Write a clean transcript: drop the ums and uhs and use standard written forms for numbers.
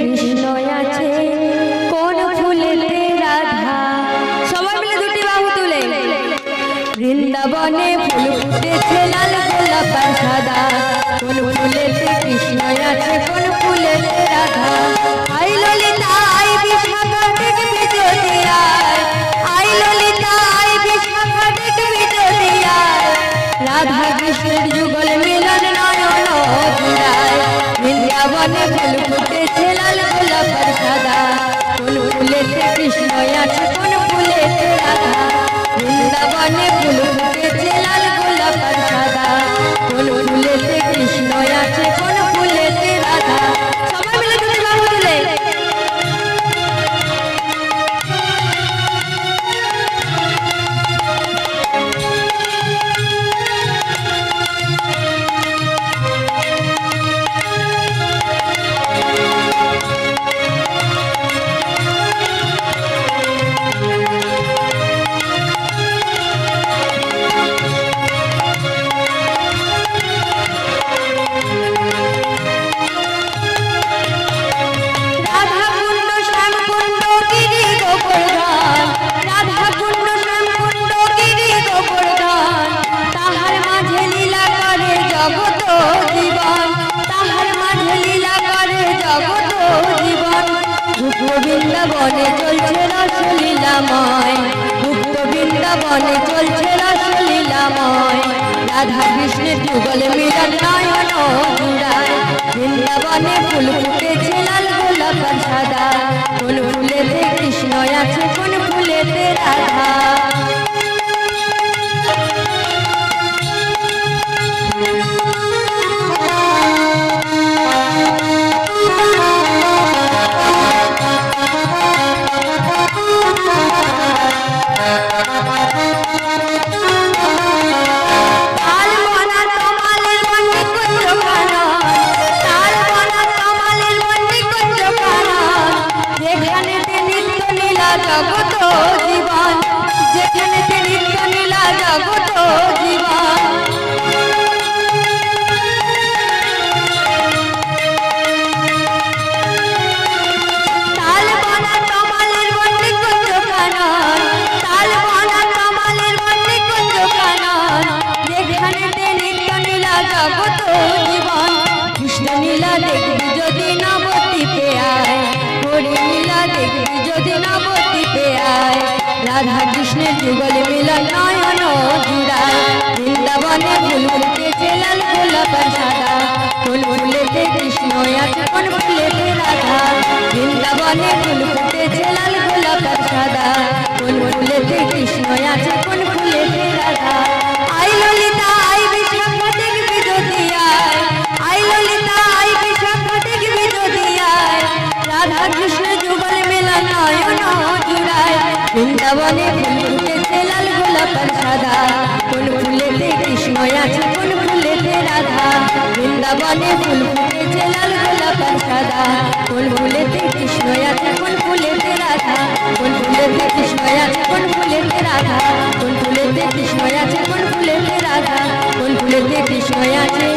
কৃষ্ণ আছে, কোন ফুলেতে রাধা। সবাই মিলে দুটি বাহু তুলে। বৃন্দাবনে ফুল ফুটেছে লাল গোলাপ আর সাদা, কোন ফুলেতে কৃষ্ণ আছে, কোন ফুলেতে রাধা। আই ললিতা আই বিশাখা দেখবি যদি আয়, আই ললিতা আই বিশাখা দেখবি যদি আয়, রাধা কৃষ্ণের যুগল মিলন নয়ন জুড়ায়। বৃন্দাবনে ফুল ফুটেছে লাল গোলাপ আর সাদা, কোন ফুলেতে কৃষ্ণ আছে, কোন ফুলেতে রাধা। বৃন্দাবনে ফুল ফুটেছে লাল গোলাপ আর সাদা, কোন ফুলেতে কৃষ্ণ আছে, কোন ফুলেতে রাধা। সবাই মিলে দুটি বাহু তুলে। বৃন্দাবনে চলছে রসলীলাময়, গুপ্ত বৃন্দাবনে চলছে রসলীলাময়, রাধা কৃষ্ণের যুগল মিলন নয়ন জুড়ায়। বৃন্দাবনে ফুল ফুটেছে লাল গোলাপ আর সাদা, কোন ফুলেতে কৃষ্ণ আছে, কোন ফুলেতে রাধা। জগত জীবন, যেখানে নিত্য নীলা জগত জীবন। তাল বনা তমালের বন্দি কুঞ্জ কানন, তাল বনা তমালের বন্দি কুঞ্জ কানন, যেখানে নিত্য নীলা জগত জীবন। কৃষ্ণ নীলা দেখবি যদি নবদ্বীপে আয়, হরি নীলা দেখবি যদি নবদ্বীপে আয়, রাধা কৃষ্ণের যুগল মিলন নয়ন জুড়ায়। বৃন্দাবনে ফুল ফুটেছে লাল গোলাপ আর সাদা, কোন ফুলেতে কৃষ্ণ আছে, কোন ফুলেতে রাধা। বৃন্দাবনে ফুল ফুটেছে লাল গোলাপ আর সাদা, কোন ফুলেতে কৃষ্ণ আছে, কোন ফুলেতে রাধা। আই ললিতা আই বিশাখা দেখবি যদি আয়, আই ললিতা আই বিশাখা দেখবি যদি আয়, রাধা কৃষ্ণের যুগল মিলন নয়ন জুড়ায়। বৃন্দাবনে ফুল ফুটেছে লাল গোলাপ আর সাদা, কোন ফুলেতে কৃষ্ণ আছে, কোন ফুলেতে রাধা। বৃন্দাবনে ফুল ফুটেছে লাল গোলাপ আর সাদা, কোন ফুলেতে কৃষ্ণ আছে, কোন ফুলেতে রাধা। কোন ফুলেতে কৃষ্ণ আছে, কোন ফুলেতে রাধা। কোন ফুলেতে কৃষ্ণ আছে, কোন ফুলেতে রাধা। কোন ফুলেতে কৃষ্ণ আছে।